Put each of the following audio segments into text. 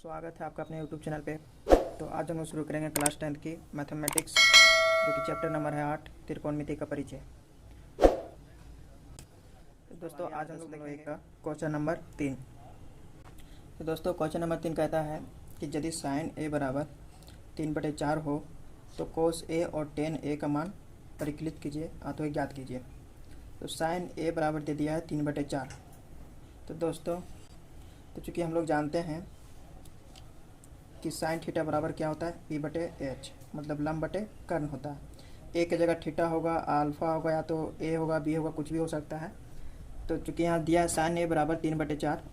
स्वागत है आपका अपने YouTube चैनल पे। तो आज हम लोग शुरू करेंगे क्लास 10 की मैथमेटिक्स, जो कि चैप्टर नंबर है 8, त्रिकोणमिति का परिचय। तो दोस्तों आज हम लोग देखेंगे क्वेश्चन नंबर 3। तो दोस्तों क्वेश्चन नंबर 3 कहता है कि यदि साइन ए बराबर 3/4 हो तो कोस ए और टेन ए का मान परिकलित कीजिए अथवा ज्ञात कीजिए। तो साइन ए बराबर दे दिया है 3/4। तो दोस्तों चूँकि हम लोग जानते हैं कि साइन थीटा बराबर क्या होता है P/H, मतलब लंब बटे कर्ण होता है। ए की जगह थीटा होगा, अल्फा होगा, या तो ए होगा, बी होगा, कुछ भी हो सकता है। तो चूँकि यहाँ दिया है साइन ए बराबर 3/4,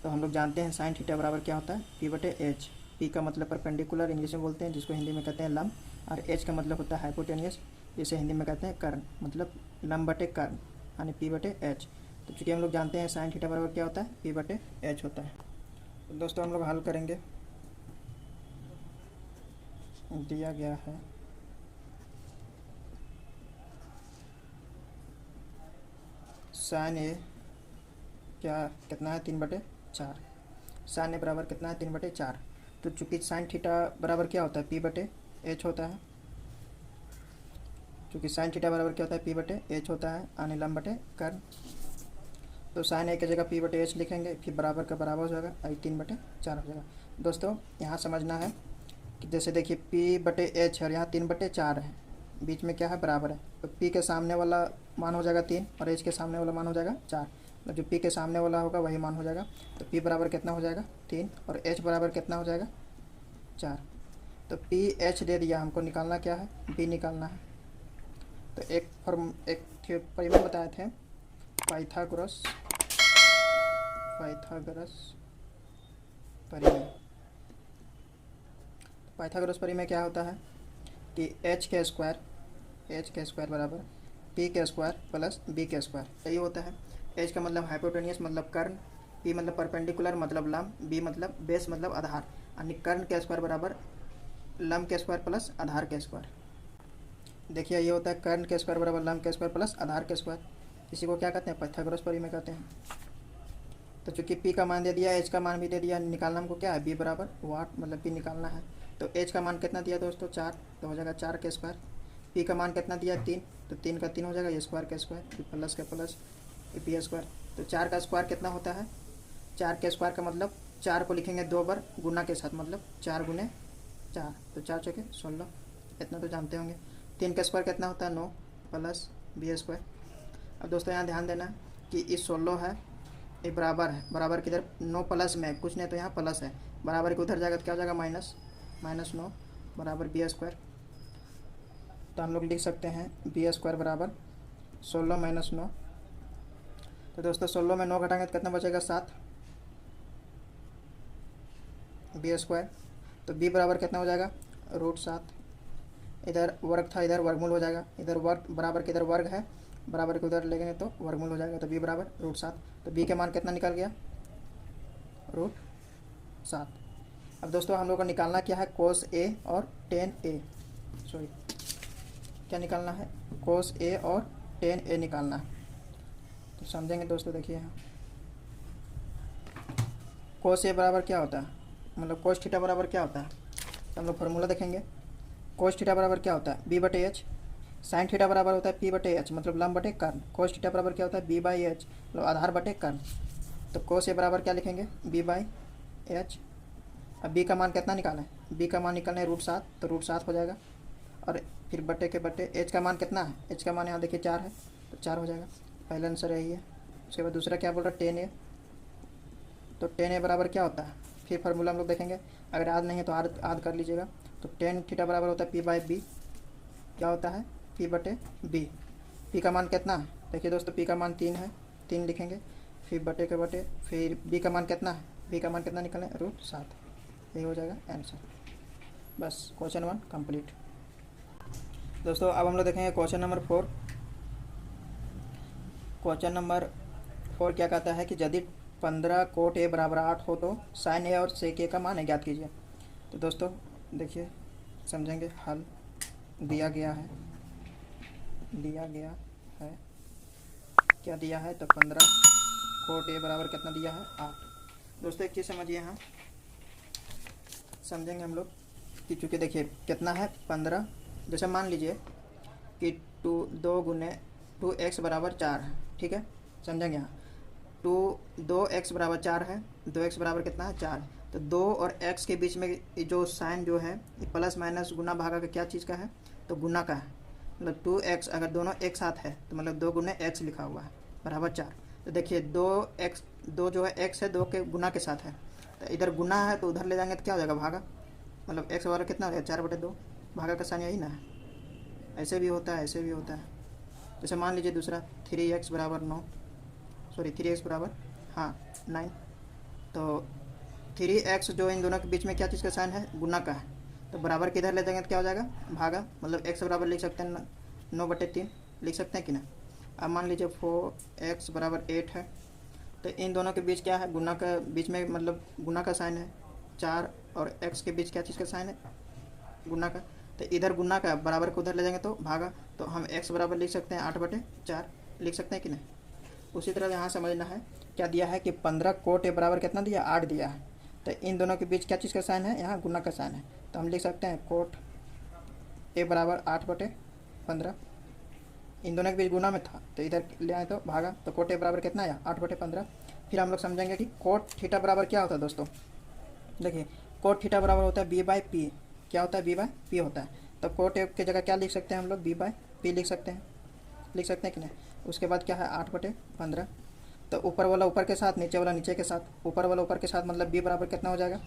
तो हम लोग जानते हैं साइन थीटा बराबर क्या होता है P/H। P का मतलब परपेंडिकुलर इंग्लिश में बोलते हैं, जिसको हिंदी में कहते हैं लंब, और H का मतलब होता है हाइपोटेनियस, जिसे हिंदी में कहते हैं कर्ण, मतलब लंब बटे कर्ण, यानी P/H। तो चूँकि हम लोग जानते हैं साइन थीटा बराबर क्या होता है P/H होता है। तो दोस्तों हम लोग हल करेंगे। दिया गया है साइन ए कितना है 3/4। साइन ए बराबर कितना है 3/4। तो चूंकि साइन थीटा बराबर क्या होता है P/H होता है। चूंकि साइन थीटा बराबर क्या होता है P/H होता है, यानी लंब बटे कर्ण। तो साइन ए की जगह P/H लिखेंगे, फिर बराबर का बराबर हो जाएगा, और 3/4 हो जाएगा। दोस्तों यहाँ समझना है कि जैसे देखिए P/H और यहाँ 3/4 है, बीच में क्या है बराबर है। तो P के सामने वाला मान हो जाएगा 3 और H के सामने वाला मान हो जाएगा 4। मतलब जो P के सामने वाला होगा वही मान हो जाएगा। तो P बराबर कितना हो जाएगा 3 और H बराबर कितना हो जाएगा 4। तो PH दे दिया, हमको निकालना क्या है B निकालना है। तो एक परिमेय बताए थे पाइथागोरस परिमेय। पाइथागोरस परिमेय क्या होता है कि h के स्क्वायर बराबर p के स्क्वायर प्लस b के स्क्वायर, यही होता है। h का मतलब हाइपोटेनियस मतलब कर्ण, p मतलब परपेंडिकुलर मतलब लंब, b मतलब बेस मतलब आधार, यानी कर्ण के स्क्वायर बराबर लंब के स्क्वायर प्लस आधार के स्क्वायर। देखिए ये होता है कर्ण के स्क्वायर बराबर लंब के स्क्वायर प्लस आधार के स्क्वायर। इसी को क्या कहते हैं पाइथागोरस परिमेय कहते हैं। तो चूँकि p का मान दे दिया, h का मान भी दे दिया, निकालना हमको क्या है b बराबर वाट, मतलब p निकालना है। तो h का मान कितना दिया दोस्तों 4, तो हो जाएगा 4 के स्क्वायर। p का मान कितना दिया 3, तो 3 का 3 हो जाएगा, ये स्क्वायर का स्क्वायर, फिर प्लस का प्लस, p स्क्वायर। तो 4 का स्क्वायर कितना होता है, 4 के स्क्वायर का मतलब 4 को लिखेंगे 2 बार गुना के साथ, मतलब 4 गुने 4, तो 4 चौके 16, इतना तो जानते होंगे। 3 का स्क्वायर कितना होता है 9 प्लस b स्क्वायर। अब दोस्तों यहाँ ध्यान देना कि इस 16 है, ये बराबर है, बराबर किधर 9 प्लस में कुछ नहीं, तो यहाँ प्लस है, बराबर के उधर जाएगा तो क्या हो जाएगा -9 बराबर b स्क्वायर। तो हम लोग लिख सकते हैं b स्क्वायर बराबर 16 - 9। तो दोस्तों 16 में 9 घटाएंगे तो कितना बचेगा 7 b स्क्वायर। तो b बराबर कितना हो जाएगा √7। इधर वर्ग था, इधर वर्गमूल हो जाएगा, इधर वर्ग बराबर के इधर वर्ग है, बराबर के उधर लेंगे तो वर्गमूल हो जाएगा। तो b बराबर √7। तो b के मान कितना निकल गया √7। अब दोस्तों हम लोग को निकालना क्या है कोस a और टेन a, सॉरी क्या निकालना है कोस a और टेन a निकालना है। तो समझेंगे दोस्तों, देखिए यहाँ कोस a बराबर क्या होता है, मतलब कोस थीटा बराबर क्या होता है। तो हम लोग फार्मूला देखेंगे। कोस थीटा बराबर क्या होता है B/H। साइन थीटा बराबर होता है P/H, मतलब लंब बटे कर्ण। कोस थीटा बराबर क्या होता है B/H, मतलब आधार बटे कर्ण। तो कोस a बराबर क्या लिखेंगे B/H। अब b का मान कितना निकालें, b का मान निकालना है √7, तो √7 हो जाएगा, और फिर बटे के बटे h का मान कितना है, h का मान यहाँ देखिए 4 है, तो 4 हो जाएगा। पहला आंसर यही है। उसके बाद दूसरा क्या बोल रहा है 10a। तो 10a बराबर क्या होता है, फिर फार्मूला हम लोग देखेंगे, अगर याद नहीं है तो याद कर लीजिएगा। तो टेन थीटा बराबर होता है P/B, क्या होता है P/B। p का मान कितना है, देखिए दोस्तों p का मान 3 है, 3 लिखेंगे, फिर बटे के बटे, फिर b का मान कितना है, b का मान कितना निकलें √7, यही हो जाएगा आंसर। बस क्वेश्चन 1 कंप्लीट। दोस्तों अब हम लोग देखेंगे क्वेश्चन नंबर 4। क्वेश्चन नंबर 4 क्या कहता है कि यदि 15 कोट a बराबर 8 हो तो साइन a और सेक a का मान ज्ञात कीजिए। तो दोस्तों देखिए समझेंगे हल। दिया गया है क्या दिया है, तो 15 कोट a बराबर कितना दिया है 8। दोस्तों एक चीज़ समझिए यहाँ समझेंगे हम लोग कि चूँकि देखिए कितना है 15, जैसे मान लीजिए कि 2x बराबर 4 है, ठीक है, समझेंगे यहाँ 2x बराबर 4 है, 2x बराबर कितना है 4, तो 2 और x के बीच में जो साइन जो है ये प्लस माइनस गुना भागा का क्या चीज़ का है, तो गुना का है, मतलब 2x अगर दोनों एक साथ है तो मतलब 2 गुने x लिखा हुआ है बराबर 4। तो देखिए 2 जो है x है 2 के गुना के साथ है, तो इधर गुना है तो उधर ले जाएंगे तो क्या हो जाएगा भागा, मतलब x बराबर कितना हो जाएगा 4/2, भागा का साइन यही ना है, ऐसे भी होता है ऐसे भी होता है। जैसे मान लीजिए दूसरा 3x बराबर 9, सॉरी 3x बराबर 9, तो 3x जो इन दोनों के बीच में क्या चीज़ का साइन है, गुना का है, तो बराबर किधर ले जाएंगे तो क्या हो जाएगा भागा, मतलब x बराबर लिख सकते हैं 9/3 लिख सकते हैं कि ना। अब मान लीजिए 4x बराबर 8 है, तो इन दोनों के बीच क्या है, गुना का बीच में मतलब गुना का साइन है, 4 और x के बीच क्या चीज़ का साइन है, गुना का, तो इधर गुना का बराबर को उधर ले जाएंगे तो भागा, तो हम x बराबर लिख सकते हैं 8/4 लिख सकते हैं कि नहीं। उसी तरह यहाँ समझना है क्या दिया है कि 15 कोट ए बराबर कितना दिया 8 दिया है, तो इन दोनों के बीच क्या चीज़ का साइन है, यहाँ गुना का साइन है, तो हम लिख सकते हैं कोट ए बराबर 8/15, इन दोनों के बीच गुना में था तो इधर ले आए तो भागा, तो कोट ए बराबर कितना आया 8/15। फिर हम लोग समझेंगे कि कोट थीटा बराबर क्या होता है दोस्तों, देखिए कोट थीटा बराबर होता है b/p, क्या होता है b/p होता है, तो कोट ए की जगह क्या लिख सकते हैं हम लोग b/p लिख सकते हैं कि नहीं। उसके बाद क्या है 8/15, तो ऊपर वाला ऊपर के साथ नीचे वाला नीचे के साथ, ऊपर वाला ऊपर के साथ मतलब b बराबर कितना हो जाएगा,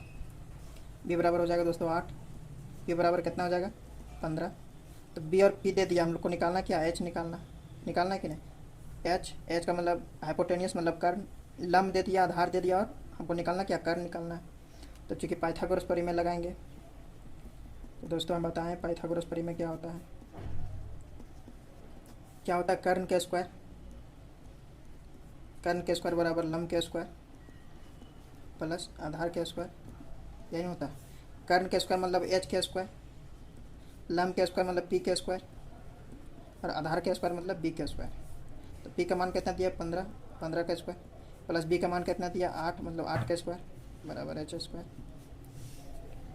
b बराबर हो जाएगा दोस्तों 8, p बराबर कितना हो जाएगा 15, तो b और p दे दिया, हम लोग को निकालना क्या h निकालना है कि नहीं, h का मतलब हाइपोटेनियस मतलब कर्ण, लंब दे दिया आधार दे दिया और हमको निकालना क्या कर्ण निकालना है, तो चूँकि पाइथागोरस परिमेय लगाएंगे, तो दोस्तों हम बताएं पाइथागोरस परिमेय क्या होता है, कर्ण के स्क्वायर, बराबर लंब के स्क्वायर प्लस आधार के स्क्वायर, यही होता है। कर्ण के स्क्वायर मतलब h के स्क्वायर, लंब के स्क्वायर मतलब p के स्क्वायर, और आधार के स्क्वायर मतलब b के स्क्वायर। तो p का मान कितना दिया 15 का स्क्वायर, प्लस b का मान कितना दिया 8 मतलब 8 का स्क्वायर बराबर h स्क्वायर।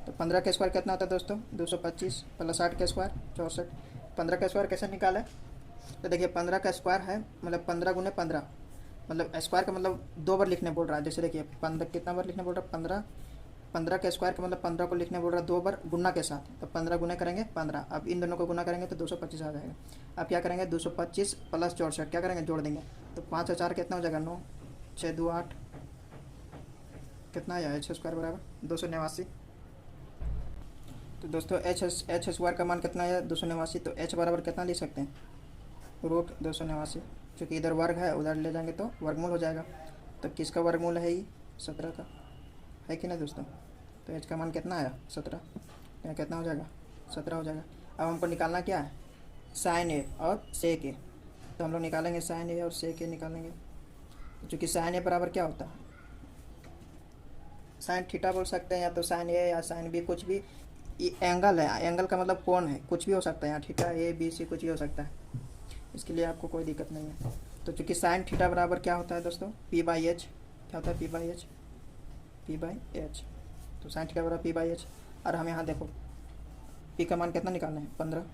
तो 15 का स्क्वायर कितना होता है दोस्तों 225, प्लस 8 का स्क्वायर 64। 15 का स्क्वायर कैसे निकाला, तो देखिए 15 का स्क्वायर है मतलब 15 गुने 15, मतलब स्क्वायर का मतलब 2 बार लिखने बोल रहा है, जैसे देखिए 15 कितना बार लिखने बोल रहा है 15 का स्क्वायर का मतलब 15 को लिखने बोल रहा है 2 बार गुना के साथ, तो 15 गुना करेंगे 15, अब इन दोनों को गुना करेंगे तो 225 आ जाएगा। अब क्या करेंगे 225 प्लस 64 क्या करेंगे जोड़ देंगे, तो 5 और 4 कितना हो जाएगा 9, 6 2 8, कितना आया h स्क्वायर बराबर 289। तो दोस्तों एच स्क्वायर का मान कितना आया 289, तो h बराबर कितना लिख सकते हैं √289, चूँकि इधर वर्ग है उधर ले जाएंगे तो वर्गमूल हो जाएगा, तो किसका वर्गमूल है ये 17 का, है कि नहीं दोस्तों। तो h का मान कितना आया 17, यहाँ कितना हो जाएगा 17 हो जाएगा। अब हमको निकालना क्या है साइन ए और सेक ए, तो हम लोग निकालेंगे साइन ए और सेक ए निकालेंगे, चूँकि साइन ए बराबर क्या होता है साइन थीटा बोल सकते हैं, या तो साइन ए या साइन बी, कुछ भी एंगल है, एंगल का मतलब कोण है, कुछ भी हो सकता है, यहाँ थीटा ए बी सी कुछ भी हो सकता है, इसके लिए आपको कोई दिक्कत नहीं है। तो चूँकि साइन थीटा बराबर क्या होता है दोस्तों p/h, क्या होता है p/h, तो साइन थीटा बराबर p/h। और हम यहाँ देखो p का मान कितना निकालना है 15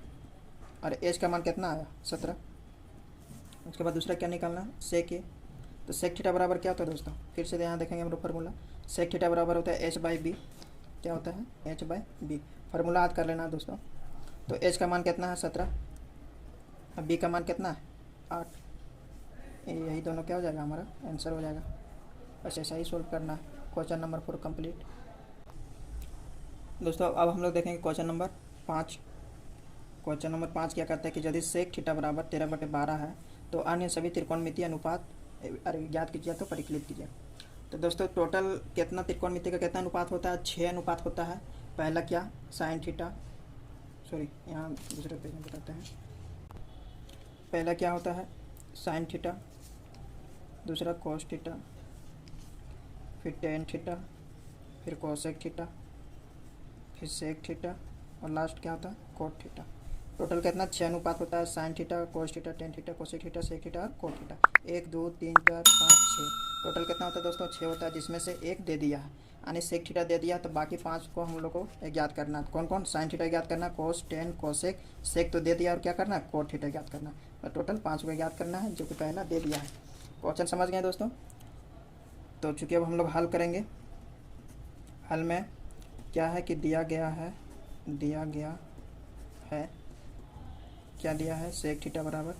और h का मान कितना आया 17। उसके बाद दूसरा क्या निकालना है सेक ए, तो सेक थीटा बराबर क्या होता है दोस्तों, फिर से यहाँ देखेंगे हम लोग फार्मूला, सेक थीटा बराबर होता है h/b, क्या होता है h/b, फार्मूला याद कर लेना दोस्तों। तो h का मान कितना है 17, अब b का मान कितना है 8, यही दोनों क्या हो जाएगा हमारा आंसर हो जाएगा। बस ऐसा ही सोल्व करना है। Question number 4 complete. दोस्तों अब हम लोग देखेंगे क्वेश्चन नंबर 5। क्वेश्चन नंबर 5 क्या करता है कि यदि सेक थीटा बराबर 13/12 है तो अन्य सभी त्रिकोणमितीय अनुपात ज्ञात कीजिए तो परिकलित कीजिए। तो दोस्तों टोटल कितना त्रिकोणमिति का कितना अनुपात होता है 6 अनुपात होता है। पहला क्या साइन थीटा, सॉरी यहाँ दूसरे पेज में बताते हैं, पहला क्या होता है साइन थीटा, दूसरा कोस थीटा, फिर टेन थीटा, फिर कोसेक थीटा, फिर सेक थीटा और लास्ट क्या होता है कोट थीटा। टोटल कितना 6 अनुपात होता है sine theta, cos theta, tan theta, cosec theta, sec theta और कोट थीटा। 1 2 3 4 5 6, टोटल कितना होता है दोस्तों 6 होता है, जिसमें से एक दे दिया है। यानी सेक थीटा दे दिया, तो बाकी 5 को हम लोग को ज्ञात करना है। कौन कौन? साइन थीटा ज्ञात करना, कोस, टेन, कोसेक, सेक तो दे दिया, और क्या करना है? कोट थीटा ज्ञात करना। और टोटल 5 को ज्ञात करना है, जो कि पहला दे दिया है। क्वेश्चन समझ गए दोस्तों? तो चूँकि अब हम लोग हल करेंगे। हल में क्या है कि दिया गया है क्या दिया है? सेक थीटा बराबर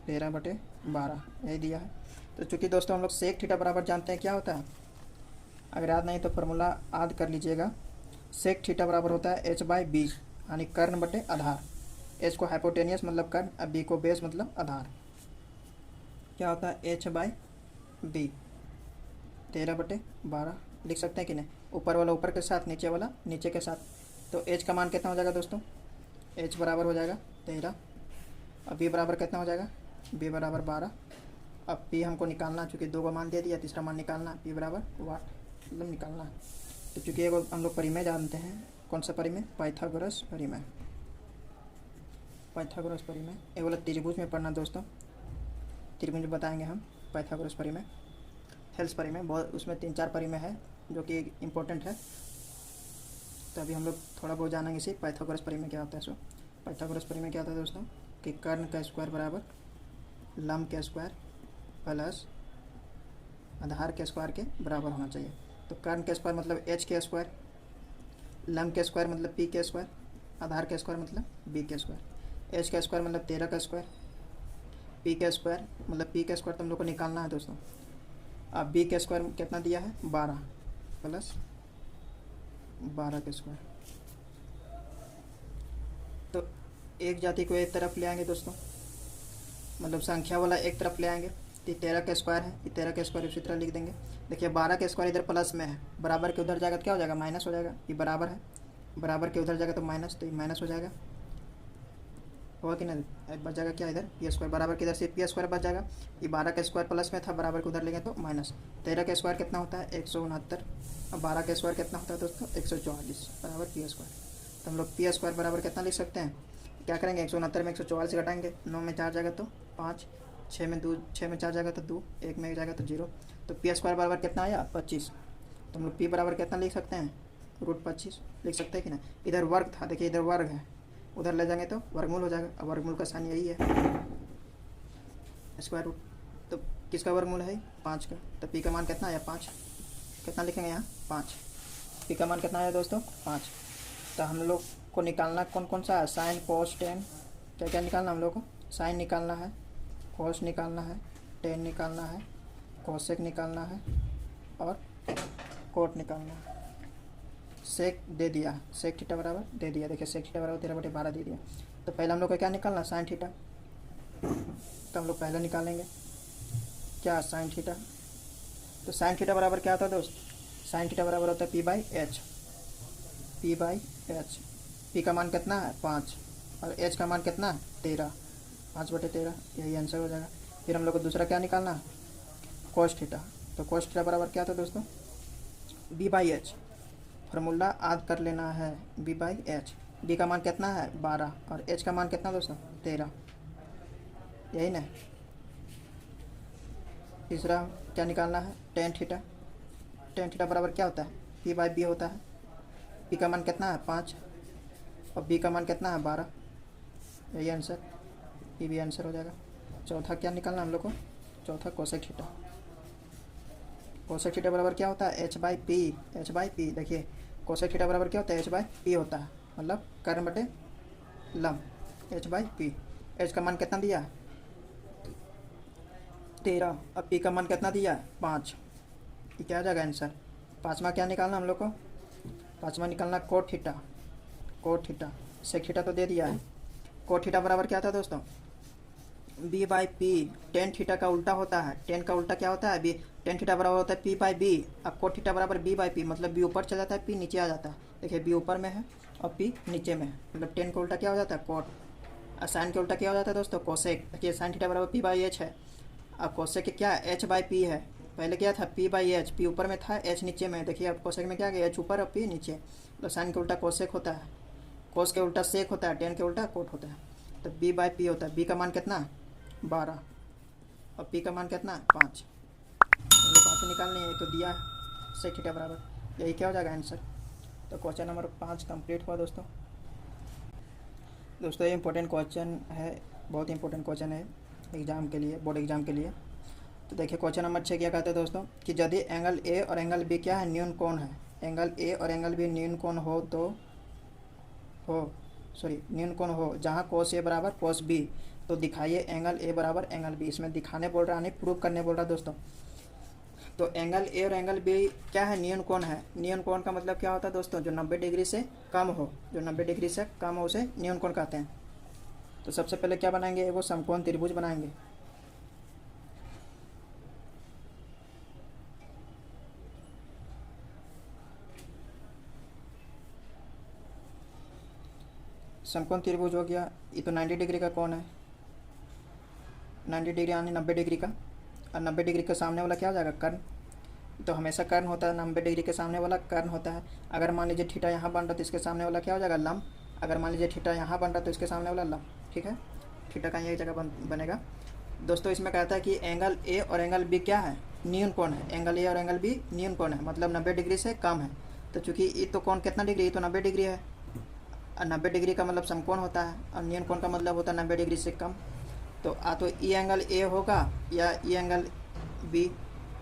13/12, यही दिया है। तो चूँकि दोस्तों हम लोग सेक थीटा बराबर जानते हैं क्या होता है, अगर याद नहीं तो फार्मूला याद कर लीजिएगा। सेक थीटा बराबर होता है h/b, यानी कर्ण बटे आधार। h को हाइपोटेनियस मतलब कर्ण, और b को बेस मतलब आधार। क्या होता है? h/b 13/12 लिख सकते हैं कि नहीं? ऊपर वाला ऊपर के साथ, नीचे वाला नीचे के साथ। तो h का मान कितना हो जाएगा दोस्तों? h बराबर हो जाएगा 13, और b बराबर कितना हो जाएगा? b बराबर 12। अब p हमको निकालना, चूँकि 2 का मान दे दिया, तीसरा मान निकालना, p बराबर वाट मतलब निकालना है। तो चूँकि एगो हम लोग परिमेय जानते हैं, कौन सा परिमेय? पाइथागोरस परिमेय। पाइथागोरस परिमेय ये वाला त्रिभुज में पढ़ना दोस्तों, त्रिभुज में बताएंगे हम पाइथागोरस परिमेय। हेल्स परिमेय बहुत, उसमें 3-4 परिमेय है जो कि इम्पोर्टेंट है। तो अभी हम लोग थोड़ा बहुत जानेंगे इसी पाइथागोरस परिमेय क्या होता है। सो पाइथागोरस परिमेय क्या होता है दोस्तों? कि कर्ण का स्क्वायर बराबर लंब के स्क्वायर प्लस आधार के स्क्वायर के बराबर होना चाहिए। तो कर्ण के स्क्वायर मतलब h के स्क्वायर, लंब के स्क्वायर मतलब p के स्क्वायर, आधार के स्क्वायर मतलब b के स्क्वायर। h का स्क्वायर मतलब 13 का स्क्वायर, p के स्क्वायर मतलब p के स्क्वायर तो हम लोग को निकालना है दोस्तों। अब b के स्क्वायर कितना दिया है? 12 प्लस 12 के स्क्वायर। तो एक जाति को एक तरफ ले आएंगे दोस्तों, मतलब संख्या वाला एक तरफ ले आएंगे। तो 13 का स्क्वायर है, ये 13 का स्क्वायर उसी तरह लिख देंगे। देखिए 12 का स्क्वायर इधर प्लस में है, बराबर के उधर जाएगा तो क्या हो जाएगा? माइनस हो जाएगा। ये बराबर है, बराबर के उधर जाएगा तो माइनस, तो ये माइनस हो जाएगा, होगा कि नहीं? बच जाएगा क्या इधर? पी स्क्वायर, बराबर के इधर से पी स्क्वायर बच जाएगा। ये 12 का स्क्वायर प्लस में था, बराबर के उधर लेंगे तो माइनस। 13 का स्क्वायर कितना होता है? 169, और 12 का स्क्वायर कितना होता है दोस्तों? 144 बराबर पी स्क्वायर। तो हम लोग पी स्क्वायर बराबर कितना लिख सकते हैं? क्या करेंगे? 169 में 144 से घटाएंगे, 9 में 4 जाएगा तो 5, 6 में 4 जाएगा तो 2, 1 में जाएगा तो 0। तो पी स्क्वायर बराबर कितना आया? 25। तो हम लोग पी बराबर कितना लिख सकते हैं? √25 लिख सकते हैं कि ना? इधर वर्ग था, देखिए इधर वर्ग है, उधर ले जाएंगे तो वर्गमूल हो जाएगा। अब वर्गमूल का साइन यही है, स्क्वायर रूट। तो किसका वर्गमूल है? 5 का। तो पी का मान कितना आया? 5। कितना लिखेंगे यहाँ? 5। पी का मान कितना आया दोस्तों? 5। तो हम लोग को निकालना कौन कौन सा है? साइन, कोस, टेन। क्या क्या निकालना हम लोग को? साइन निकालना है, कोस निकालना है, टेन निकालना है, कोसेक निकालना है, और कोट निकालना है। सेक दे दिया, सेक थीटा बराबर दे दिया। देखिए सेक थीटा बराबर 13/12 दे दिया। तो पहले हम लोग को क्या निकालना? Sine theta. तो हम लोग पहले निकालेंगे क्या? Sine theta. तो साइन थीटा बराबर क्या होता है दोस्त? साइन थीटा बराबर होता है p/h। p/h, p का मान कितना है? 5, और h का मान कितना है? 13। 5/13, यही आंसर हो जाएगा। फिर हम लोग को दूसरा क्या निकालना है? Cos theta. तो कोस थीटा बराबर क्या था दोस्तों? b/h। फार्मूला याद कर लेना है, b/h। b का मान कितना है? 12, और h का मान कितना दोस्तों? 13, यही ना। तीसरा क्या निकालना है? Tan theta. टेन थीटा बराबर क्या होता है? p/b होता है। p का मान कितना है? 5, और b का मान कितना है? 12, यही आंसर, ये भी आंसर हो जाएगा। चौथा क्या निकालना हम लोग को? चौथा कोसेक थीटा। कोसेक थीटा बराबर क्या होता है? h/p। h/p देखिए कोसेक थीटा बराबर क्या होता है? h/p होता है, मतलब कर्ण बटे लंब, h/p। h का मान कितना दिया? 13, और p का मान कितना दिया? 5। ये क्या आ जाएगा आंसर? पाँचवा क्या निकालना हम लोग को? पाँचवा निकालना cot theta. Cot theta, sec theta तो दे दिया है। कोट थीटा बराबर क्या था दोस्तों? b/p। टेन थीटा का उल्टा होता है, टेन का उल्टा क्या होता है? b। टेन थीटा बराबर होता है p/b। अब कोट थीटा बराबर b/p, मतलब b ऊपर चला जाता है, p नीचे आ जाता है। देखिए b ऊपर में है और p नीचे में है, मतलब टेन का उल्टा क्या हो जाता है? कोट। और साइन के उल्टा क्या हो जाता है दोस्तों? कोसेक। देखिए साइन थीटा बराबर p/h है, अब कोसेक क्या है? h/p है। पहले क्या था? p/h, p ऊपर में था, h नीचे में। देखिए अब कोसेक में क्या गया? h ऊपर और p नीचे। तो साइन के उल्टा कोसेक होता है, कोस के उल्टा सेक होता है, टेन के उल्टा कोट होता है। तो b/p होता है। b का मान कितना? 12, और p का मान कितना? 5। हम लोग 5 निकालने हैं, तो दिया है। सेक थीटा बराबर, यही क्या हो जाएगा आंसर। तो क्वेश्चन नंबर 5 कंप्लीट हुआ दोस्तों। दोस्तों ये इंपॉर्टेंट क्वेश्चन है, बहुत इंपॉर्टेंट क्वेश्चन है एग्जाम के लिए, बोर्ड एग्जाम के लिए। तो देखिए क्वेश्चन नंबर 6 क्या कहते हैं दोस्तों कि यदि एंगल ए और एंगल बी क्या है, न्यून कोण है। एंगल ए और एंगल बी न्यून कोण हो तो न्यून कोण हो जहाँ कोस ए बराबर कोस बी, तो दिखाइए एंगल ए बराबर एंगल बी। इसमें दिखाने बोल रहा है, नहीं प्रूव करने बोल रहा है दोस्तों। तो एंगल ए और एंगल बी क्या है, न्यून कोण है। न्यून कोण का मतलब क्या होता है दोस्तों, जो 90 डिग्री से कम हो, जो 90 डिग्री से कम हो उसे न्यून कोण कहते हैं। तो सबसे पहले क्या बनाएंगे, वो समकोण त्रिभुज बनाएंगे। समकोण त्रिभुज हो गया, ये तो 90 डिग्री का कोण है, 90 डिग्री यानी 90 डिग्री का, और 90 डिग्री के सामने वाला क्या हो जाएगा, कर्ण। तो हमेशा कर्ण होता है, 90 डिग्री के सामने वाला कर्ण होता है। अगर मान लीजिए थीटा यहाँ बन रहा तो इसके सामने वाला क्या हो जाएगा, लंब। अगर मान लीजिए थीटा यहाँ बन रहा तो इसके सामने वाला लंब। ठीक है, थीटा का यही जगह बनेगा दोस्तों। इसमें कहता है कि एंगल ए और एंगल बी क्या है, न्यून कोण है। एंगल ए और एंगल बी न्यून कोण है, मतलब 90 डिग्री से कम है। तो चूँकि ये तो कोण कितना डिग्री, ये तो 90 डिग्री है, और 90 डिग्री का मतलब समकोण होता है, और न्यून कोण का मतलब होता है 90 डिग्री से कम। तो तो ई एंगल ए होगा या ई एंगल बी,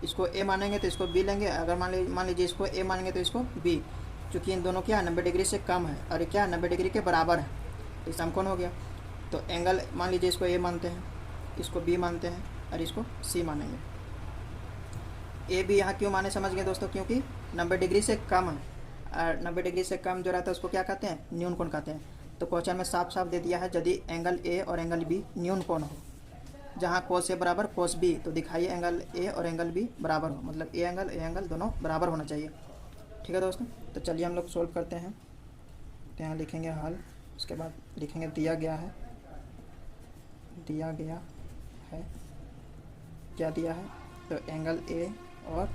इसको ए मानेंगे तो इसको बी लेंगे। अगर मान लीजिए इसको ए मानेंगे तो इसको बी, क्योंकि इन दोनों क्या है 90 डिग्री से कम है, और ये क्या है 90 डिग्री के बराबर है, तो समकोण हो गया। तो एंगल मान लीजिए इसको ए मानते हैं, इसको बी मानते हैं, और इसको सी मानेंगे। ए बी यहाँ क्यों माने समझ गए दोस्तों, क्योंकि 90 डिग्री से कम है, और 90 डिग्री से कम जो रहता है उसको क्या कहते हैं, न्यून कोण कहते हैं। तो क्वेश्चन में साफ साफ दे दिया है, यदि एंगल ए और एंगल बी न्यून कोण हो जहाँ कोस ए बराबर कोस बी, तो दिखाइए एंगल ए और एंगल बी बराबर हो, मतलब ए एंगल दोनों बराबर होना चाहिए। ठीक है दोस्तों, तो चलिए हम लोग सोल्व करते हैं। तो यहाँ लिखेंगे हल, उसके बाद लिखेंगे दिया गया है क्या दिया है। तो एंगल ए और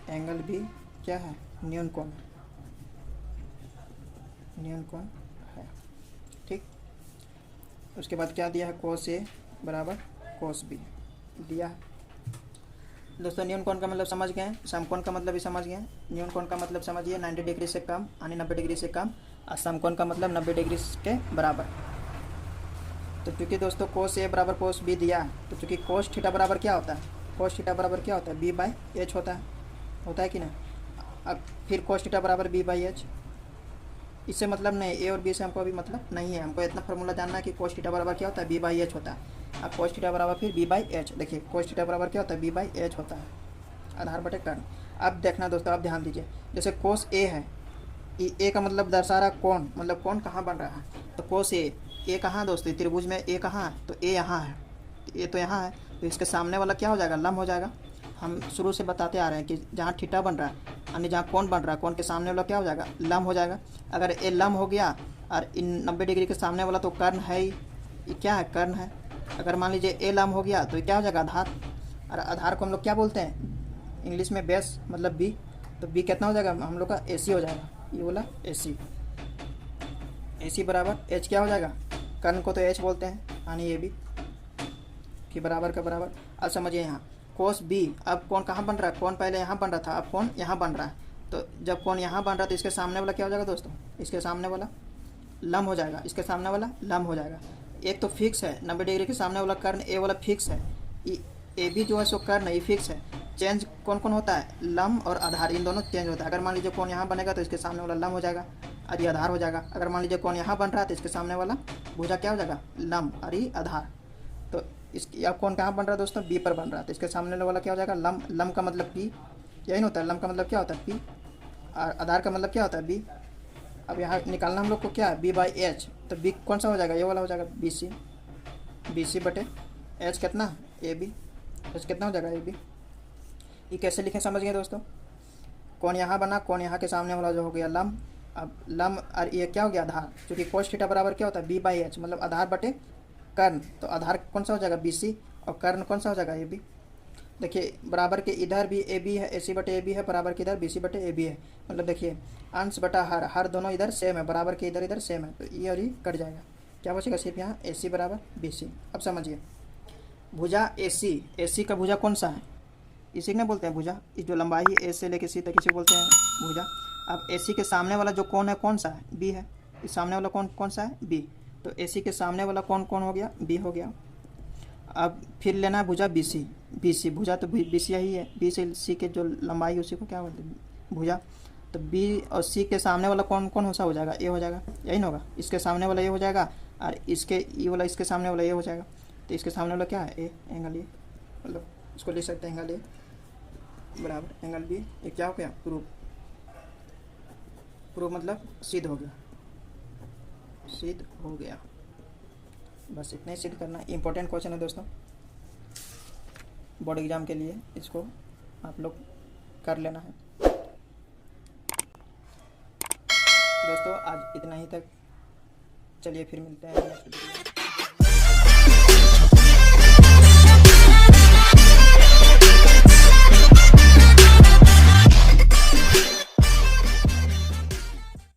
एंगल बी क्या है, न्यून कोण है। ठीक, उसके बाद क्या दिया है, कोस ए बराबर कोस बी दिया है दोस्तों। न्यून कोण का मतलब समझ गए हैं, समकोण का मतलब भी समझ गए हैं। न्यून कोण का मतलब समझिए 90 डिग्री से कम यानी 90 डिग्री से कम, और समकोण का मतलब 90 डिग्री के बराबर। तो चूँकि दोस्तों कोस ए बराबर कोस बी दिया है, तो चूँकि कोस थीटा बराबर क्या होता है, कोस थीटा बराबर क्या होता है, बी बाई एच होता है कि ना। अब फिर कोस थीटा बराबर बी बाई एच, इससे मतलब नहीं, ए और बी से हमको अभी मतलब नहीं है, हमको इतना फार्मूला जानना है कि कोस थीटा बराबर क्या होता है, बी बाई एच होता है। अब कोस थीटा बराबर फिर बी बाई एच, देखिए कोस थीटा बराबर क्या होता है, बी बाई एच होता है, आधार बटे कर्ण। अब देखना दोस्तों, आप ध्यान दीजिए, जैसे कोस ए है, ए का मतलब दर्शा रहा कोण, मतलब कोण कहाँ बन रहा है, तो कोस ए कहाँ दोस्तों, त्रिभुज में ए कहाँ है, तो ए यहाँ है, ए तो यहाँ है, तो इसके सामने वाला क्या हो जाएगा, लंब हो जाएगा। हम शुरू से बताते आ रहे हैं कि जहाँ थीटा बन रहा है यानी जहाँ कोण बन रहा है, कोण के सामने वाला क्या हो जाएगा, लंब हो जाएगा। अगर ए लंब हो गया और इन 90 डिग्री के सामने वाला तो कर्ण है ही, ये क्या है, कर्ण है। अगर मान लीजिए ए लंब हो गया तो ये क्या हो जाएगा, आधार। और आधार को हम लोग क्या बोलते हैं इंग्लिश में, बेस, मतलब बी। तो बी कितना हो जाएगा हम लोग का, ए सी हो जाएगा, ये बोला ए सी बराबर एच क्या हो जाएगा, कर्ण को तो एच बोलते हैं, यानी ये बी कि बराबर का बराबर। अब समझिए यहाँ कोस बी, अब कोण कहाँ बन रहा है, कोण पहले यहाँ बन रहा था, अब कोण यहाँ बन रहा है। तो जब कोण यहाँ बन रहा है तो इसके सामने वाला क्या हो जाएगा दोस्तों, इसके सामने वाला लंब हो जाएगा, इसके सामने वाला लंब हो जाएगा। एक तो फिक्स है 90 डिग्री के सामने वाला कर्ण ए वाला फिक्स है, ए भी जो है सो कर्ण ये फिक्स है। चेंज कौन कौन होता है, लंब और आधार, इन दोनों चेंज होता है। अगर मान लीजिए कोण यहाँ बनेगा तो इसके सामने वाला लंब हो जाएगा और ये आधार हो जाएगा। अगर मान लीजिए कोण यहाँ बन रहा है तो इसके सामने वाला भुजा क्या हो जाएगा, लंब और ये आधार। तो इसकी अब कोण कहाँ बन रहा है दोस्तों, बी पर बन रहा है, तो इसके सामने वाला क्या हो जाएगा, लंब। लंब का मतलब पी, यही ना होता है, लंब का मतलब क्या होता है पी, और आधार का मतलब क्या होता है बी। अब यहाँ निकालना हम लोग को क्या है, बी बाई एच। तो बी कौन सा हो जाएगा, ये वाला हो जाएगा बी सी बटे एच कितना, ए बी। एच कितना हो जाएगा, ए बी। ये कैसे लिखें समझ गए दोस्तों, कौन यहाँ बना, कौन यहाँ के सामने वाला जो हो गया लंब। अब लंब और ये क्या हो गया, आधार। क्योंकि कोस थीटा बराबर क्या होता है, बी बाई एच, मतलब आधार बटे कर्ण। तो आधार कौन सा हो जाएगा, बी सी, और कर्ण कौन सा हो जाएगा, ए बी। देखिए बराबर के इधर भी ए बी है, ए सी बटे ए बी है, बराबर के इधर बी सी बटे ए बी है। मतलब देखिए अंश बटा हर दोनों इधर सेम है, बराबर के इधर सेम है, तो ये और ये कट जाएगा, क्या बचेगा सिर्फ यहाँ ए सी बराबर बी सी। अब समझिए भुजा ए सी का भुजा कौन सा है, इसी को नहीं बोलते हैं भुजा। इस जो लंबाई है ए से लेकर सी तक, इसी को बोलते हैं भुजा। अब ए सी के सामने वाला जो कोण है कौन सा है? बी है। इस सामने वाला कोण कौन सा है? बी। तो ए सी के सामने वाला कोण कौन हो गया? बी हो गया। अब फिर लेना है भुजा बी सी। बी सी भुजा तो बी सी यही है। बी से सी के जो लंबाई उसी को क्या बोलते हैं? भुजा। तो बी और सी के सामने वाला कौन कौन सा हो जाएगा? ए हो जाएगा, यही ना होगा। इसके सामने वाला ए हो जाएगा और इसके ये वाला इसके सामने वाला ए हो जाएगा। तो इसके सामने वाला क्या है? ए, एंगल ए, मतलब इसको लिख सकते हैं एंगल ए बराबर एंगल बी। ये क्या हो गया? प्रूफ। प्रूफ मतलब सिद्ध हो गया, सिद्ध हो गया। बस इतना ही सिद्ध करना है। इंपॉर्टेंट क्वेश्चन है दोस्तों बोर्ड एग्जाम के लिए, इसको आप लोग कर लेना है। दोस्तों आज इतना ही तक, चलिए फिर मिलते हैं नेक्स्ट वीडियो।